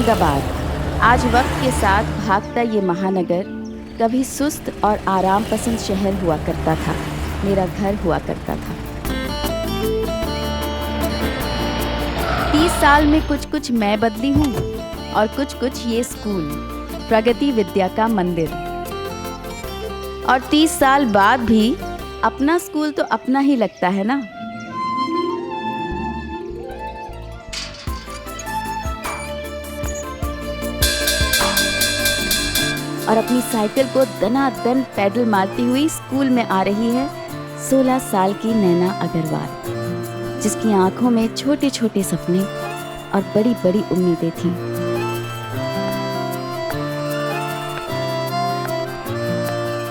औरंगाबाद। आज वक्त के साथ भागता ये महानगर कभी सुस्त और आराम पसंद शहर हुआ करता था, मेरा घर हुआ करता था। 30 साल में कुछ कुछ मैं बदली हूँ और कुछ ये स्कूल, प्रगति विद्या का मंदिर। और 30 साल बाद भी अपना स्कूल तो अपना ही लगता है ना। और अपनी साइकिल को दनादन पैडल मारती हुई स्कूल में आ रही है 16 साल की नैना अग्रवाल, जिसकी आंखों में छोटे छोटे सपने और बड़ी बड़ी उम्मीदें थीं।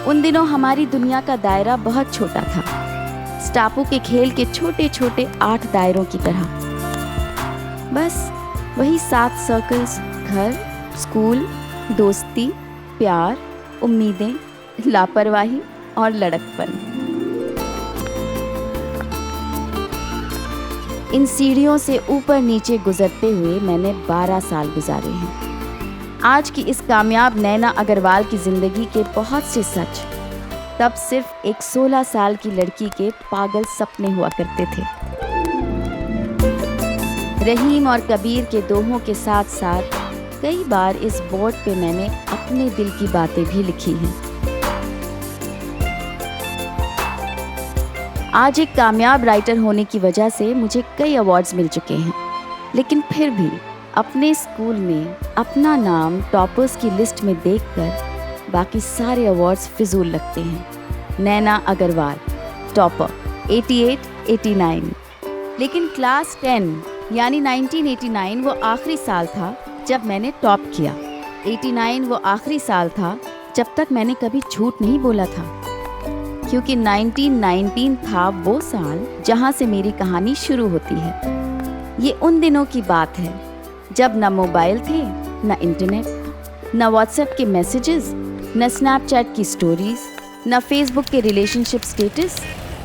उन दिनों हमारी दुनिया का दायरा बहुत छोटा था, स्टापू के खेल के छोटे छोटे 8 दायरों की तरह। बस वही 7 सर्कल्स, घर, स्कूल, दोस्ती, प्यार, उम्मीदें, लापरवाही और लड़कपन। इन सीढ़ियों से ऊपर नीचे गुजरते हुए मैंने 12 साल गुजारे हैं। आज की इस कामयाब नैना अग्रवाल की जिंदगी के बहुत से सच तब सिर्फ एक 16 साल की लड़की के पागल सपने हुआ करते थे। रहीम और कबीर के दोहों के साथ साथ कई बार इस बोर्ड पे मैंने अपने दिल की बातें भी लिखी हैं। आज एक कामयाब राइटर होने की वजह से मुझे कई अवार्ड्स मिल चुके हैं, लेकिन फिर भी अपने स्कूल में अपना नाम टॉपर्स की लिस्ट में देखकर बाकी सारे अवार्ड्स फिजूल लगते हैं। नैना अग्रवाल टॉपर 88, 89। लेकिन क्लास 10 यानी 1989 वो आखिरी साल था जब मैंने टॉप किया। 89 वो आखिरी साल था जब तक मैंने कभी झूठ नहीं बोला था, क्योंकि 1919 था वो साल जहां से मेरी कहानी शुरू होती है। ये उन दिनों की बात है जब न मोबाइल थे, न इंटरनेट, न व्हाट्सएप के मैसेजेस, न स्नैपचैट की स्टोरीज, न फेसबुक के रिलेशनशिप स्टेटस,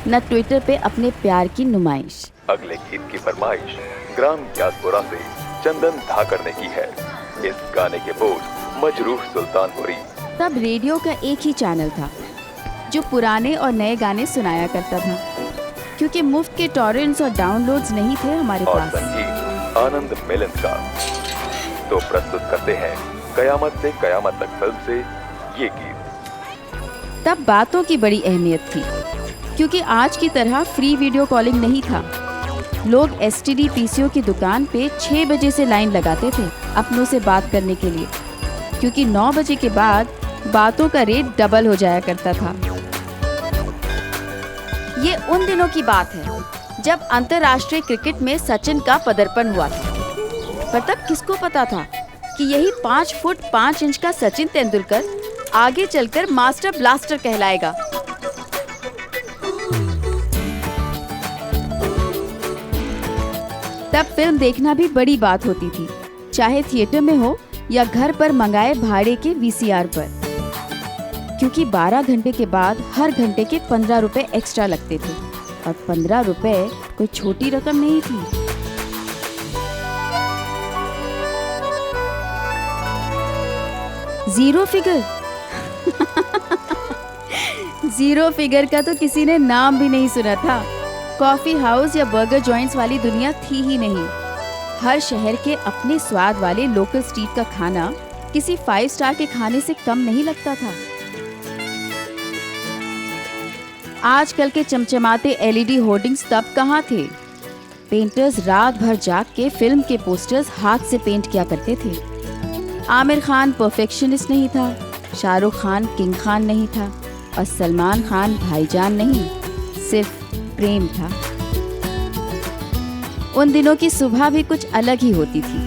न ट्विटर पे अपने प्यार की नुमाइश। अगले गीत की फरमाइश ग्राम यासपुरा से चंदन धाकर ने की है। इस गाने के बोल मजरूह सुल्तानपुरी। तब रेडियो का एक ही चैनल था जो पुराने और नए गाने सुनाया करता था, क्योंकि मुफ्त के टॉरेंट्स और डाउनलोड्स नहीं थे हमारे और पास। संगीत आनंद मिलन का। तो प्रस्तुत करते हैं कयामत से कयामत तक फिल्म से ये गीत। तब बातों की बड़ी अहमियत थी, क्योंकि आज की तरह फ्री वीडियो कॉलिंग नहीं था। लोग STD PCO की दुकान पे 6 बजे से लाइन लगाते थे अपनों से बात करने के लिए, क्योंकि 9 बजे के बाद बातों का रेट डबल हो जाया करता था। ये उन दिनों की बात है जब अंतर्राष्ट्रीय क्रिकेट में सचिन का पदार्पण हुआ था। पर तब किसको पता था कि यही 5 फुट 5 इंच का सचिन तेंदुलकर आगे चलकर मास्टर ब्लास्टर कहलाएगा। तब फिल्म देखना भी बड़ी बात होती थी, चाहे थिएटर में हो या घर पर मंगाए भाड़े के VCR पर, क्योंकि 12 घंटे के बाद हर घंटे के 15 रुपए एक्स्ट्रा लगते थे, और 15 रुपए कोई छोटी रकम नहीं थी। जीरो फिगर जीरो फिगर का तो किसी ने नाम भी नहीं सुना था। कॉफी हाउस या बर्गर जॉइंट्स वाली दुनिया थी ही नहीं। हर शहर के अपने स्वाद वाले लोकल स्ट्रीट का खाना किसी 5 स्टार के खाने से कम नहीं लगता था। आजकल के चमचमाते LED होर्डिंग्स तब कहाँ थे। पेंटर्स रात भर जाग के फिल्म के पोस्टर्स हाथ से पेंट किया करते थे। आमिर खान परफेक्शनिस्ट नहीं था, शाहरुख खान किंग खान नहीं था, और सलमान खान भाईजान नहीं, सिर्फ प्रेम था। उन दिनों की सुबह भी कुछ अलग ही होती थी।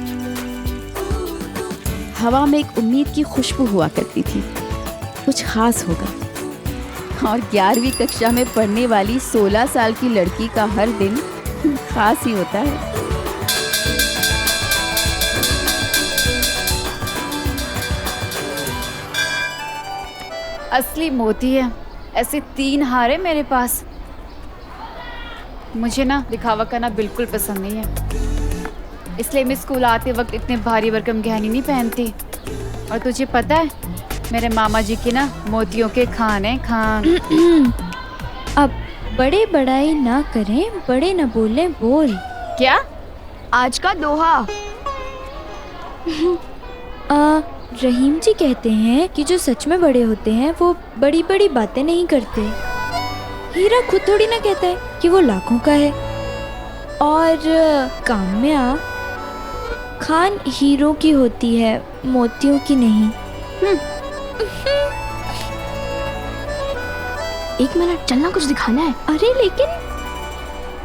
हवा में एक उम्मीद की खुशबू हुआ करती थी, कुछ खास होगा। और 11वीं कक्षा में पढ़ने वाली 16 साल की लड़की का हर दिन खास ही होता है। असली मोती है। ऐसे 3 हार है मेरे पास। मुझे ना दिखावा करना बिल्कुल पसंद नहीं है। इसलिए मैं स्कूल आते वक्त इतने भारी भरकम गहने नहीं पहनती। और तुझे पता है मेरे मामा जी की ना मोतियों के खान है, खान। अब बड़े बड़ाई ना करें, बड़े न बोलें बोल। क्या? आज का दोहा। रहीम जी कहते हैं कि जो सच में बड़े होते हैं वो बड़ी बड़ी बातें नहीं करते। हीरा खुद थोड़ी ना कहता है कि वो लाखों का है। और काम्या, खान हीरो की होती है, मोतियों की नहीं। एक मिनट, चलना, कुछ दिखाना है। अरे लेकिन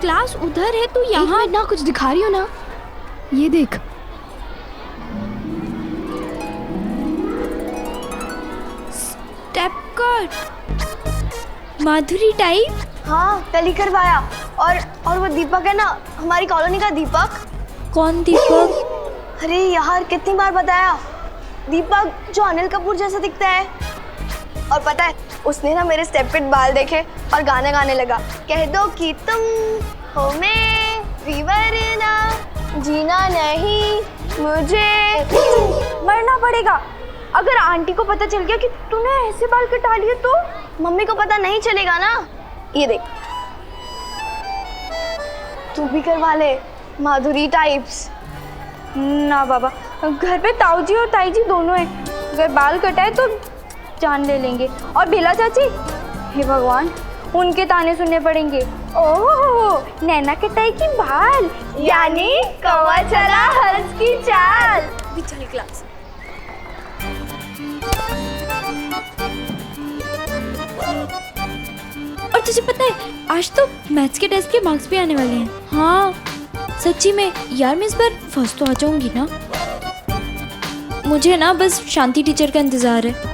क्लास उधर है, तू यहाँ ना कुछ दिखा रही हो ना, ये देख। स्टेप कट, माधुरी टाइप। हाँ, कल ही करवाया। और वो दीपक है ना, हमारी कॉलोनी का दीपक। कौन दीपक? अरे यार, कितनी बार बताया, दीपक जो अनिल कपूर जैसा दिखता है। और पता है, उसने ना मेरे स्टेप फिट बाल देखे और गाना गाने लगा, कह दो कि तुम हो मेरी वरना जीना नहीं मुझे मरना पड़ेगा। अगर आंटी को पता चल गया कि तूने ऐसे बाल कटा लिए तो मम्मी को पता नहीं चलेगा ना। ये देख, तू भी करवा ले माधुरी टाइप्स। ना बाबा, घर पे ताऊ जी और ताई जी दोनों हैं, अगर बाल कटाए तो जान ले लेंगे। और बेला चाची, हे भगवान, उनके ताने सुनने पड़ेंगे। ओह, नैना कटाई की बाल, यानी कौवा चला हंस की चाल। भी चली क्लास। और तुझे पता है, आज तो मैथ्स के टेस्ट के मार्क्स भी आने वाले हैं। हाँ सच्ची में यार, मैं इस बार फर्स्ट तो आ जाऊंगी ना। मुझे ना बस शांति टीचर का इंतजार है।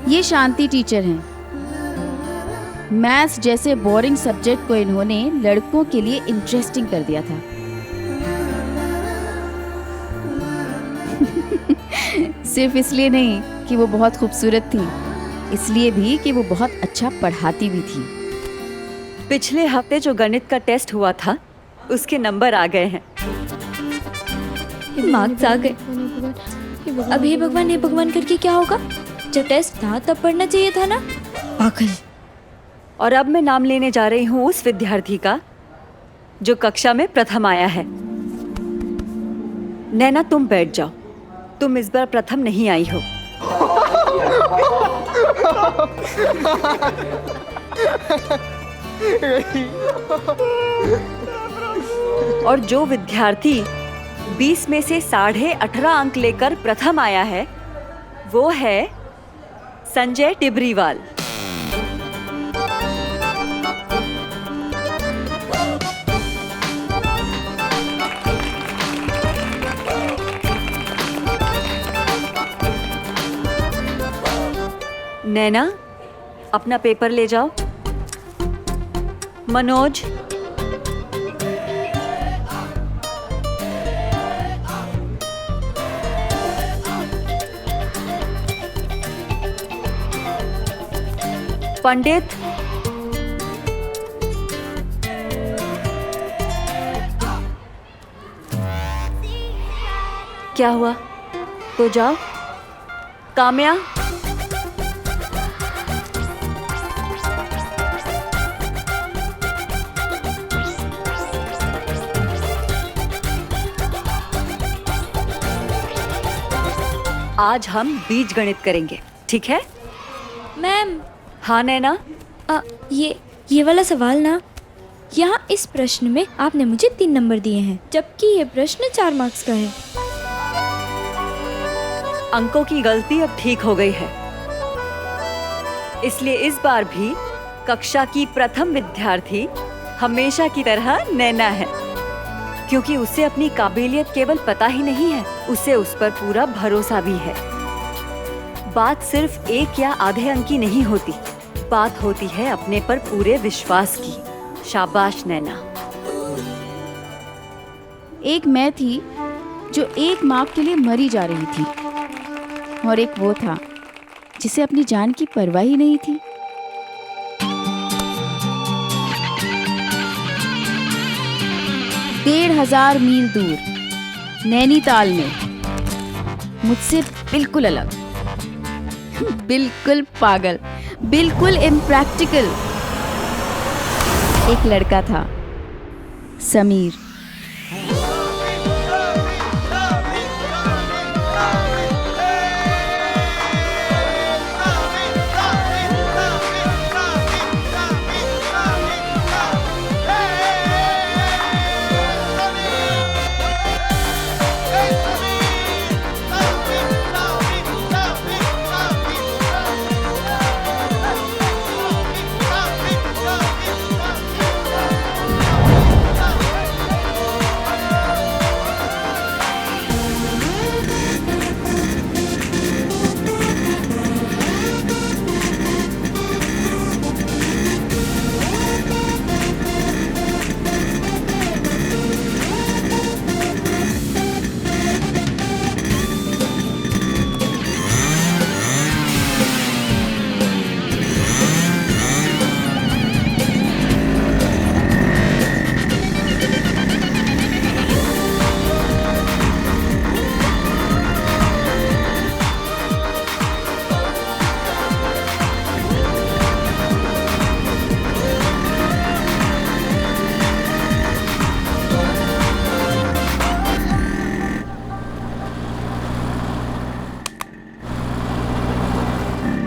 ये शांति टीचर हैं। मैथ्स जैसे बोरिंग सब्जेक्ट को इन्होंने लड़कों के लिए इंटरेस्टिंग कर दिया था। सिर्फ इसलिए नहीं कि वो बहुत खूबसूरत थी, इसलिए भी कि वो बहुत अच्छा पढ़ाती भी थी। पिछले हफ्ते जो गणित का टेस्ट हुआ था, उसके नंबर आ गए हैं। मार्क्स आ गए। अब हे भगवान करके क्या होगा? जब टेस्ट था तब पढ़ना चाहिए था ना, पागल। और अब मैं नाम लेने जा रही हूँ उस विद्यार्थी का जो कक्षा में प्रथम आया है। नैना, तुम बैठ जाओ, तुम इस बार प्रथम नहीं आई हो। और जो विद्यार्थी 20 में से 18.5 अंक लेकर प्रथम आया है, वो है संजय टिबरीवाल। नैना, अपना पेपर ले जाओ। मनोज, पंडित, क्या हुआ? तो जाओ। काम्या, आज हम बीजगणित करेंगे, ठीक है? मैम। हाँ नैना? ये वाला सवाल ना, यहाँ इस प्रश्न में आपने मुझे 3 नंबर दिए हैं, जबकि ये प्रश्न 4 मार्क्स का है। अंकों की गलती अब ठीक हो गई है, इसलिए इस बार भी कक्षा की प्रथम विद्यार्थी हमेशा की तरह नैना है, क्योंकि उसे अपनी काबिलियत केवल पता ही नहीं है, उसे उस पर पूरा भरोसा भी है। बात सिर्फ 1 या आधे अंक की नहीं होती, बात होती है अपने पर पूरे विश्वास की। शाबाश नैना। एक मैं थी जो एक माँ के लिए मरी जा रही थी, और एक वो था जिसे अपनी जान की परवाह ही नहीं थी। डेढ़ 1000 मील दूर नैनीताल में मुझसे बिल्कुल अलग, बिल्कुल पागल, बिल्कुल इम्प्रैक्टिकल एक लड़का था, समीर।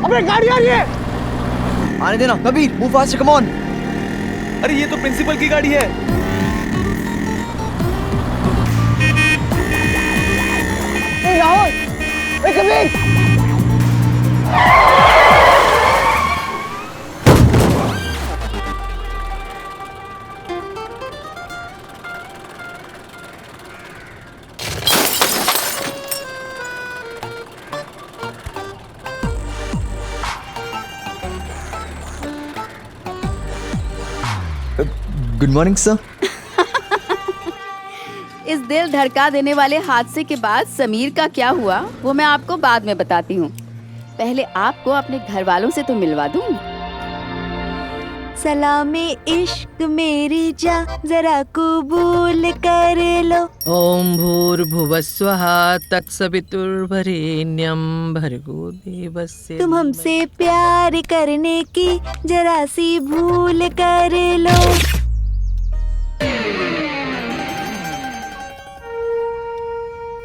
अबे गाड़ी आ रही है। आने देना Kabir, move fast, come on. अरे ये तो प्रिंसिपल की गाड़ी है। ए राहुल, ए कबीर। Good morning sir. इस दिल धड़का देने वाले हादसे के बाद समीर का क्या हुआ वो मैं आपको बाद में बताती हूँ। पहले आपको अपने घर वालों से तो मिलवा दूँ। सलामे इश्क मेरी जा जरा कबूल कर लो। ओम भूर्भुवस्वः तत्सवितुर्वरेण्यं भर्गो देवस्य। तुम हमसे प्यार करने की जरा सी भूल कर लो।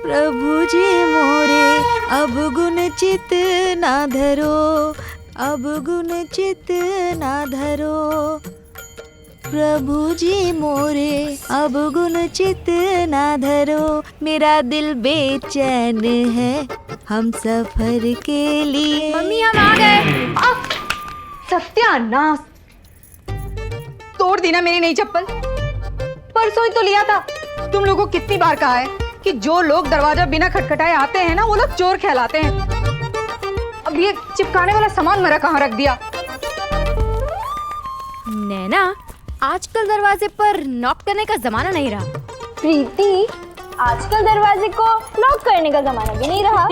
प्रभु जी मोरे अब गुण चित ना धरो, अब गुण चित ना धरो। प्रभु जी मोरे अब गुण चित ना धरो। मेरा दिल बेचैन है हम सफर के लिए। मम्मी हम आ गए। सत्यानाश, तोड़ दी ना मेरी नई चप्पल। परसों ही तो लिया था। तुम लोगों को कितनी बार कहा है कि जो लोग दरवाजा बिना खटखटाए आते हैं ना वो लोग चोर कहलाते हैं। अब ये चिपकाने वाला सामान मेरा कहाँ रख दिया? नैना, आजकल दरवाजे पर नॉक करने का जमाना नहीं रहा। प्रीति, आजकल दरवाजे को लॉक करने का जमाना भी नहीं रहा।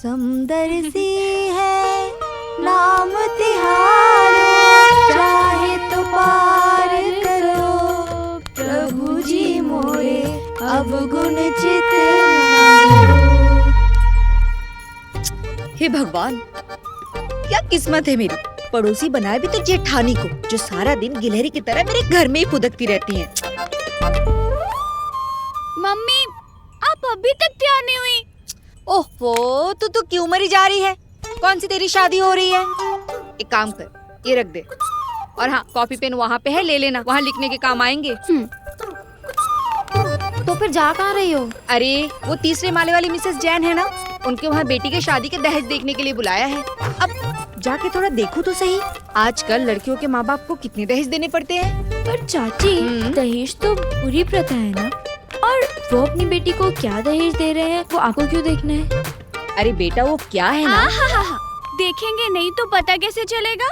सुंदर सी है नाम तिहारो, चाहे तो पार करो। प्रभु जी मोरे अब गुण चित ना धरो। हे भगवान, क्या किस्मत है मेरी। पड़ोसी बनाए भी तो जेठानी को, जो सारा दिन गिलहरी की तरह मेरे घर में ही फुदकती रहती हैं। मम्मी, आप अभी तक तैयार नहीं हुई? ओहो, तू तो क्यों मरी जा रही है? कौन सी तेरी शादी हो रही है? एक काम कर, ये रख दे। और हाँ, कॉपी पेन वहाँ पे है, ले लेना, वहाँ लिखने के काम आएंगे। तो फिर जा कहाँ रही हो? अरे वो तीसरे माले वाली मिसेस जैन है ना, उनके वहाँ बेटी के शादी के दहेज देखने के लिए बुलाया है। अब जाके थोड़ा देखो तो सही, आजकल लड़कियों के माँ बाप को कितने दहेज देने पड़ते हैं। पर चाची, दहेज तो बुरी प्रथा है ना, और वो अपनी बेटी को क्या दहेज दे रहे हैं वो आपको क्यों देखना है? अरे बेटा, वो क्या है ना, देखेंगे नहीं तो पता कैसे चलेगा?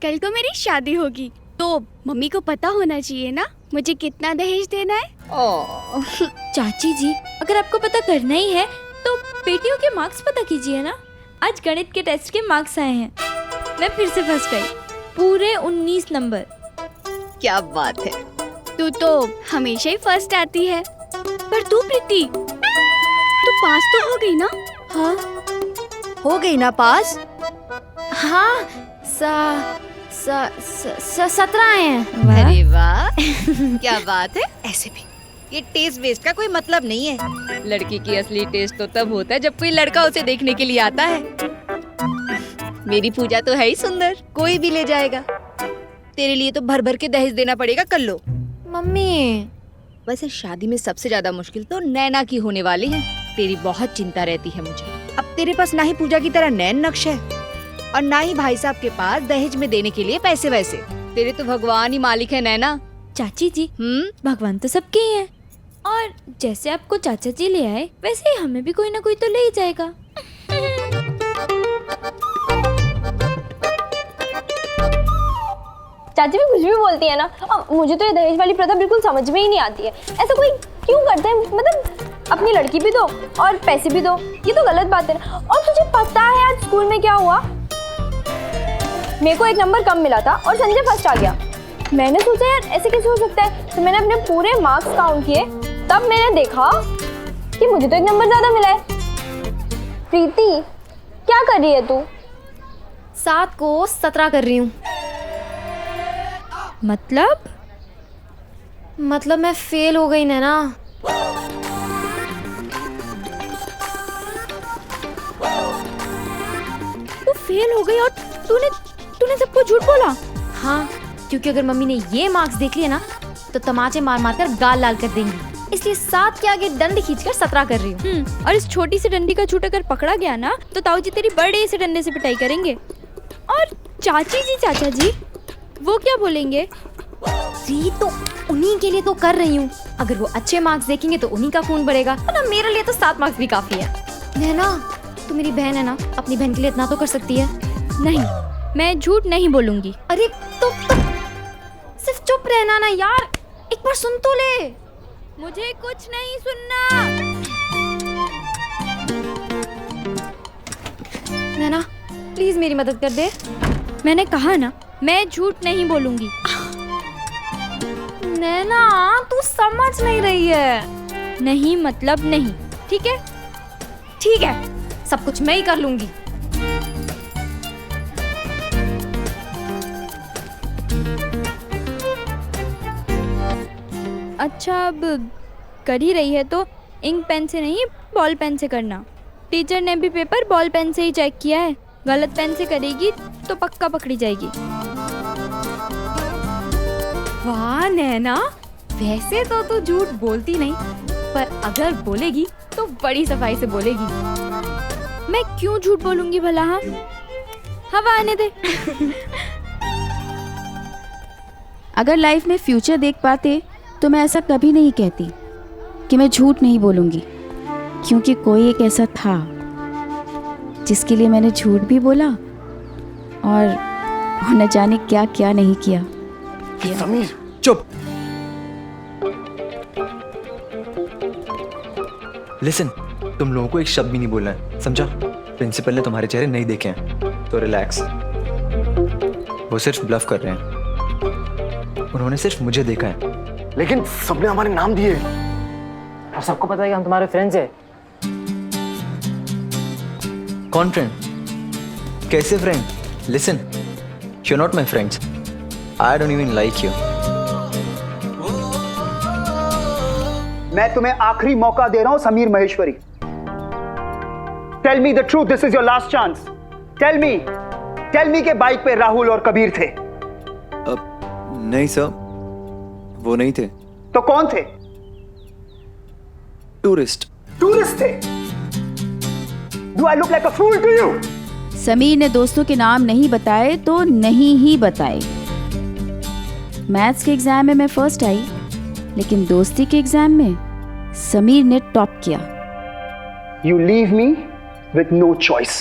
कल को मेरी शादी होगी तो मम्मी को पता होना चाहिए ना मुझे कितना दहेज देना है। चाची जी, अगर आपको पता करना ही है तो बेटियों के मार्क्स पता कीजिए ना। आज गणित के टेस्ट के मार्क्स आए हैं, मैं फिर से फर्स्ट आई, पूरे 19 नंबर। क्या बात है। तू तो हमेशा ही फर्स्ट आती है। पर तू प्रीति, तू पास तो हो गई ना? हाँ, हो गई ना पास। हाँ, 17 आए हैं। अरे वाह क्या बात है। ऐसे भी ये टेस्ट वेस्ट का कोई मतलब नहीं है। लड़की की असली टेस्ट तो तब होता है जब कोई लड़का उसे देखने के लिए आता है। मेरी पूजा तो है ही सुंदर, कोई भी ले जाएगा। तेरे लिए तो भर भर के दहेज देना पड़ेगा। कर लो। मम्मी, वैसे शादी में सबसे ज्यादा मुश्किल तो नैना की होने वाली है। तेरी बहुत चिंता रहती है मुझे। अब तेरे पास ना ही पूजा की तरह नैन नक्श है और ना ही भाई साहब के पास दहेज में देने के लिए पैसे वैसे। तेरे तो भगवान ही मालिक है नैना। चाची जी, भगवान तो सबके ही है, और जैसे आपको चाचा जी ले आए वैसे ही हमें भी कोई ना कोई तो ले ही जाएगा। चाची भी कुछ भी बोलती है ना। अब मुझे तो ये दहेज वाली प्रथा बिल्कुल समझ में ही नहीं आती है। ऐसा कोई क्यों करता है? मतलब अपनी लड़की भी दो और पैसे भी दो, ये तो गलत बात है ना। और तुझे पता है आज स्कूल में क्या हुआ? मेरे को 1 नंबर कम मिला था और संजय फर्स्ट आ गया। मैंने सोचा यार ऐसे कैसे हो सकता है, तो मैंने अपने पूरे मार्क्स काउंट किए, तब मैंने देखा कि मुझे तो 1 नंबर ज्यादा मिला है। प्रीति, क्या कर रही है तू? 7 को 17 कर रही हूँ। मतलब मैं फेल हो गई ना। तू फेल हो गई और तूने सबको झूठ बोला? हाँ, क्योंकि अगर मम्मी ने ये मार्क्स देख लिए ना तो तमाचे मार मार कर गाल लाल कर देंगी, इसलिए 7 के आगे डंडी खींचकर 17 कर रही हूँ। और इस छोटी सी डंडी का झूठ अगर पकड़ा गया ना तो ताऊ जी तेरी बड़े से डंडे से पिटाई करेंगे। और चाची जी, चाचा जी वो क्या बोलेंगे? जी तो उन्हीं के लिए तो कर रही हूँ। अगर वो अच्छे मार्क्स देखेंगे तो उन्हीं का खून बढ़ेगा, वरना मेरे लिए तो 7 मार्क्स भी काफी है। नैना, तू मेरी बहन है ना, अपनी बहन के लिए इतना तो कर सकती है। नहीं, मैं झूठ नहीं बोलूंगी। अरे तो सिर्फ चुप रहना ना यार, एक बार सुन तो ले। मुझे कुछ नहीं सुनना। नैना प्लीज मेरी मदद कर दे। मैंने कहा ना, मैं झूठ नहीं बोलूंगी। नैना तू समझ नहीं रही है। नहीं मतलब नहीं, ठीक है? ठीक है, सब कुछ मैं ही कर लूंगी। अच्छा, अब कर ही रही है तो इंक पेन से नहीं, बॉल पेन से करना। टीचर ने भी पेपर बॉल पेन से ही चेक किया है। गलत पेन से करेगी तो पक्का पकड़ी जाएगी। वाह नैना, वैसे तो तू झूठ बोलती नहीं, पर अगर बोलेगी तो बड़ी सफाई से बोलेगी। मैं क्यों झूठ बोलूंगी भला? हाँ, हवा आने दे। अगर लाइफ में फ्यूचर देख पाते तो मैं ऐसा कभी नहीं कहती कि मैं झूठ नहीं बोलूँगी, क्योंकि कोई एक ऐसा था जिसके लिए मैंने झूठ भी बोला और न जाने क्या क्या नहीं किया। समीर चुप। लिसन, तुम लोगों को एक शब्द भी नहीं बोलना है, समझा? प्रिंसिपल ने तुम्हारे चेहरे नहीं देखे हैं, तो रिलैक्स। वो सिर्फ ब्लफ कर रहे हैं। उन्होंने सिर्फ मुझे देखा है, लेकिन सबने हमारे नाम दिए और सबको पता है कि हम तुम्हारे फ्रेंड्स हैं। कौन फ्रेंड? कैसे friend? Listen, you are not my friends. I don't even like you. मैं तुम्हें आखिरी मौका दे रहा हूं Sameer Maheshwari. Tell me the truth, this is your last chance. Tell me के बाइक पे राहुल और कबीर थे? नहीं सर, वो नहीं थे। तो कौन थे? टूरिस्ट थे? Do I look like a fool to you? Sameer ने दोस्तों के नाम नहीं बताए तो नहीं ही बताए। मैथ्स के एग्जाम में मैं फर्स्ट आई, लेकिन दोस्ती के एग्जाम में समीर ने टॉप किया। You leave me with no choice.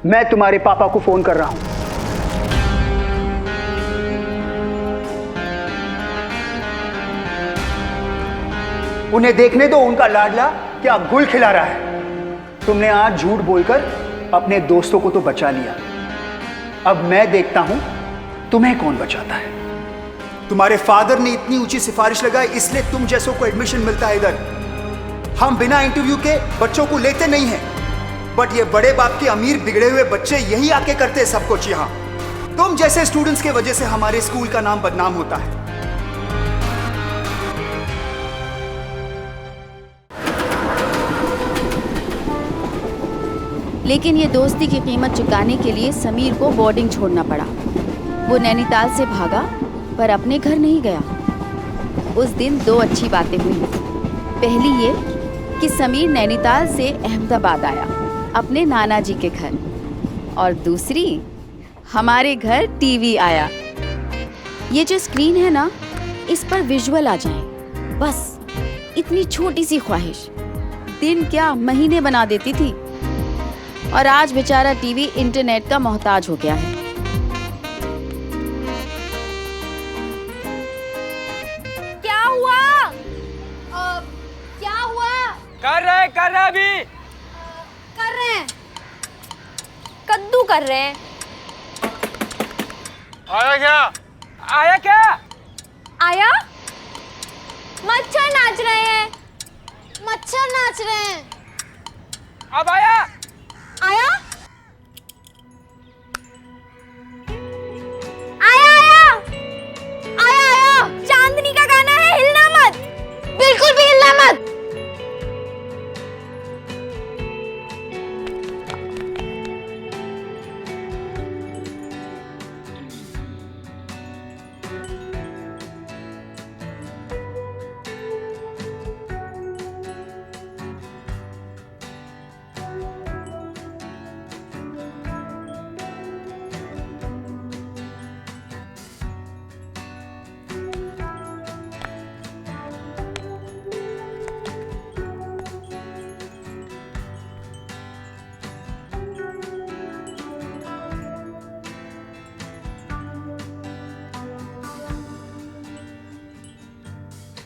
मैं तुम्हारे पापा को फोन कर रहा हूं। उन्हें देखने दो उनका लाडला क्या गुल खिला रहा है। तुमने आज झूठ बोलकर अपने दोस्तों को तो बचा लिया, अब मैं देखता हूं तुम्हें कौन बचाता है। तुम्हारे फादर ने इतनी ऊंची सिफारिश लगाई, इसलिए तुम जैसों को एडमिशन मिलता है इधर। हम बिना इंटरव्यू के बच्चों को लेते नहीं हैं, बट ये बड़े बाप के अमीर बिगड़े हुए बच्चे यही आके करते हैं सब कुछ। यहां तुम जैसे स्टूडेंट्स की वजह से हमारे स्कूल का नाम बदनाम होता है। लेकिन ये दोस्ती की कीमत चुकाने के लिए समीर को बोर्डिंग छोड़ना पड़ा। वो नैनीताल से भागा पर अपने घर नहीं गया। उस दिन 2 अच्छी बातें हुई। पहली ये कि समीर नैनीताल से अहमदाबाद आया अपने नाना जी के घर, और दूसरी हमारे घर टीवी आया। ये जो स्क्रीन है ना, इस पर विजुअल आ जाए, बस इतनी छोटी सी ख्वाहिश दिन क्या महीने बना देती थी। और आज बेचारा टीवी इंटरनेट का मोहताज हो गया है। क्या हुआ? क्या हुआ? कर रहे अभी कर रहे हैं, कद्दू कर रहे हैं। आया क्या? आया? मच्छर नाच रहे हैं, मच्छर नाच रहे हैं। अब आया? आया? आया आया आया आया। चांदनी का गाना है, हिलना मत, बिल्कुल भी हिलना मत।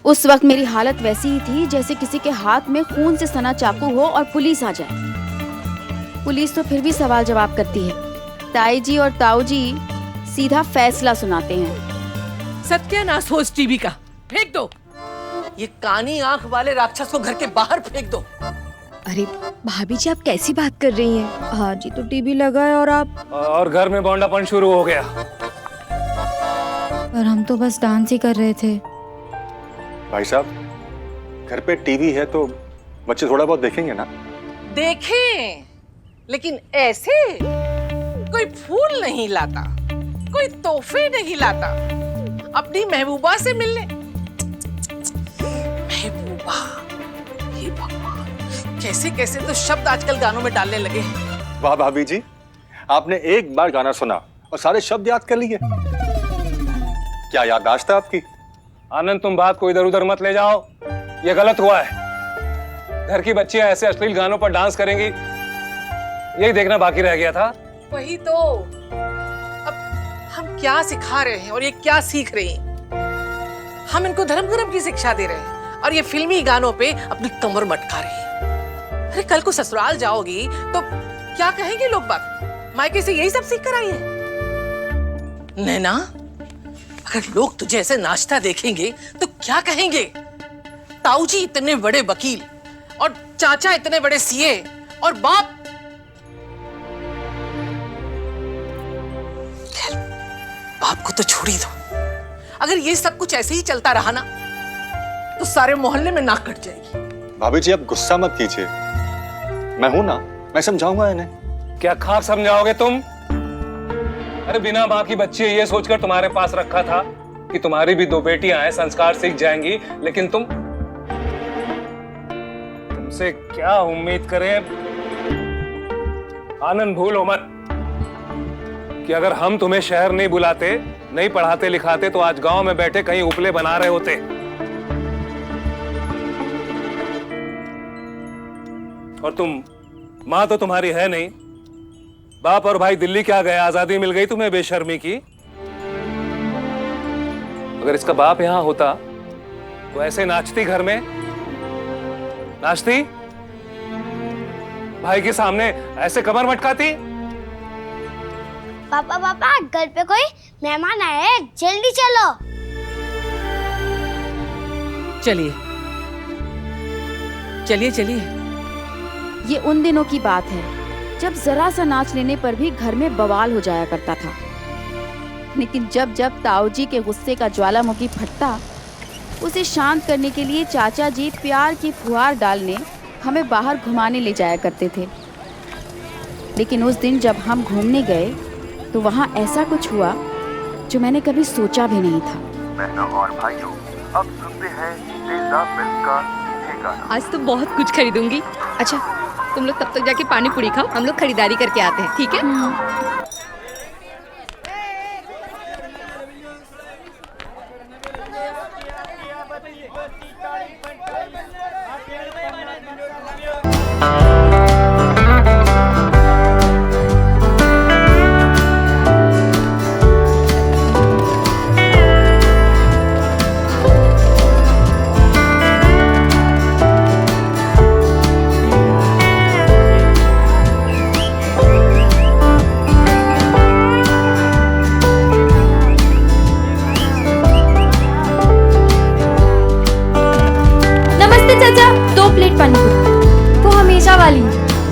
उस वक्त मेरी हालत वैसी ही थी जैसे किसी के हाथ में खून से सना चाकू हो और पुलिस आ जाए। पुलिस तो फिर भी सवाल जवाब करती है, ताई जी और ताऊ जी सीधा फैसला सुनाते हैं। सत्यानाश हो इस टीवी का, फेंक दो। ये कानी आंख वाले राक्षस को घर के बाहर फेंक दो। अरे भाभी जी, आप कैसी बात कर रही हैं? हाँ जी, तो टीवी लगा है और घर में बौंडापन शुरू हो गया। और हम तो बस डांस ही कर रहे थे। भाई साहब, घर पे टीवी है तो बच्चे थोड़ा बहुत देखेंगे ना। देखें, लेकिन ऐसे कोई फूल नहीं लाता, कोई तोहफे नहीं लाता अपनी महबूबा से मिलने। महबूबा, हे भगवान, कैसे कैसे तो शब्द आजकल गानों में डालने लगे हैं। वाह भाभी जी, आपने एक बार गाना सुना और सारे शब्द याद कर लिए। क्या याददाश्त है आपकी। आनंद, तुम बात को इधर उधर मत ले जाओ, ये गलत हुआ है। घर की बच्चियां ऐसे अश्लील गानों पर डांस करेंगी, यही देखना बाकी रह गया था। वही तो, अब हम क्या सिखा रहे हैं और ये क्या सीख रहे हैं। हम इनको धर्म कर्म की शिक्षा दे रहे हैं और ये फिल्मी गानों पे अपनी कमर मटका रहे हैं। अरे कल को ससुराल जाओगी तो क्या कहेंगे लोग बात? मायके से यही सब सीख कर आई है। नैना, अगर लोग तुझे ऐसे नाचता देखेंगे तो क्या कहेंगे? ताऊ जी इतने बड़े वकील और चाचा इतने बड़े सीए और बाप, बाप को तो छोड़ ही दो। अगर ये सब कुछ ऐसे ही चलता रहा ना तो सारे मोहल्ले में नाक कट जाएगी। भाभी जी, आप गुस्सा मत कीजिए, मैं हूं ना, मैं समझाऊंगा इन्हें। क्या खाक समझाओगे तुम? अरे बिना माँ की बच्ची ये सोचकर तुम्हारे पास रखा था कि तुम्हारी भी 2 बेटियां हैं, संस्कार सीख जाएंगी, लेकिन तुमसे क्या उम्मीद करें। आनंद, भूलो मत कि अगर हम तुम्हें शहर नहीं बुलाते, नहीं पढ़ाते लिखाते तो आज गांव में बैठे कहीं उपले बना रहे होते। और तुम, माँ तो तुम्हारी है नहीं, बाप और भाई दिल्ली क्या गए, आजादी मिल गई तुम्हें बेशर्मी की। अगर इसका बाप यहां होता तो ऐसे नाचती घर में, नाचती? भाई के सामने ऐसे कमर मटकाती? पापा पापा, घर पे कोई मेहमान आए हैं, जल्दी चलो। चलिए चलिए चलिए। ये उन दिनों की बात है जब जरा सा नाच लेने पर भी घर में बवाल हो जाया करता था। लेकिन जब जब ताऊ जी के गुस्से का ज्वालामुखी फटता, उसे शांत करने के लिए चाचा जी प्यार की फुहार डालने हमें बाहर घुमाने ले जाया करते थे। लेकिन उस दिन जब हम घूमने गए तो वहाँ ऐसा कुछ हुआ जो मैंने कभी सोचा भी नहीं था। बहनों और भाइयों, अब सुनते हैं तेजा फिल्म का ये गाना। आज तो बहुत कुछ खरीदूंगी। अच्छा, तुम लोग तब तक जाके पानी पूरी खाओ, हम लोग खरीदारी करके आते हैं, ठीक है?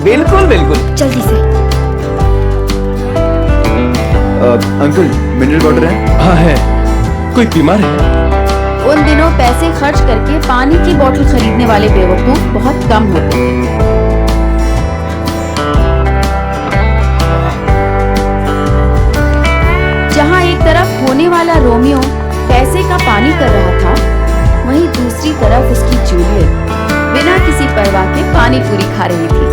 बिल्कुल बिल्कुल, जल्दी से। अंकल मिनरल वाटर है? हाँ है। कोई बीमार है? उन दिनों पैसे खर्च करके पानी की बोतल खरीदने वाले बेवकूफ बहुत कम होते थे। जहाँ एक तरफ होने वाला रोमियो पैसे का पानी कर रहा था, वहीं दूसरी तरफ उसकी जूलियट बिना किसी परवाह के पानी पूरी खा रही थी।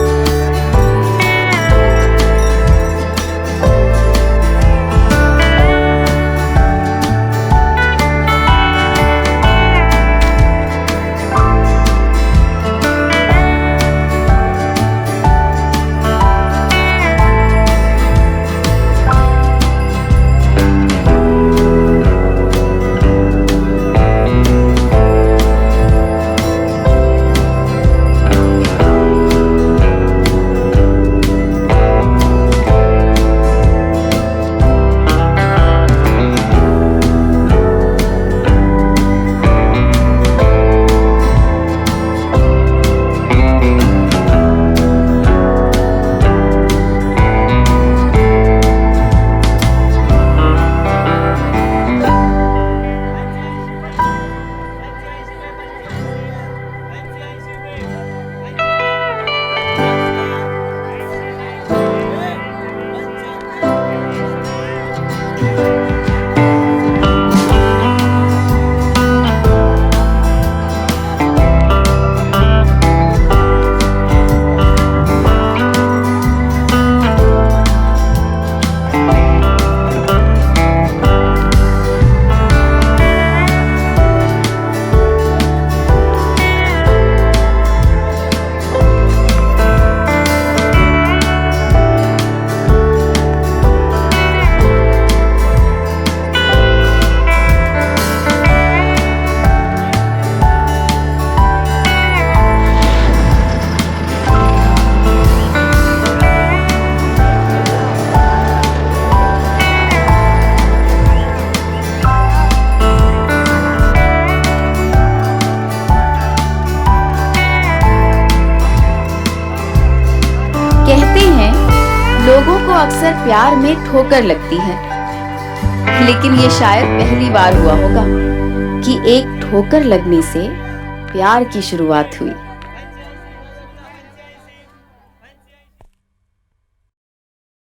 लोगों को अक्सर प्यार में ठोकर लगती है, लेकिन ये शायद पहली बार हुआ होगा कि एक ठोकर लगने से प्यार की शुरुआत हुई।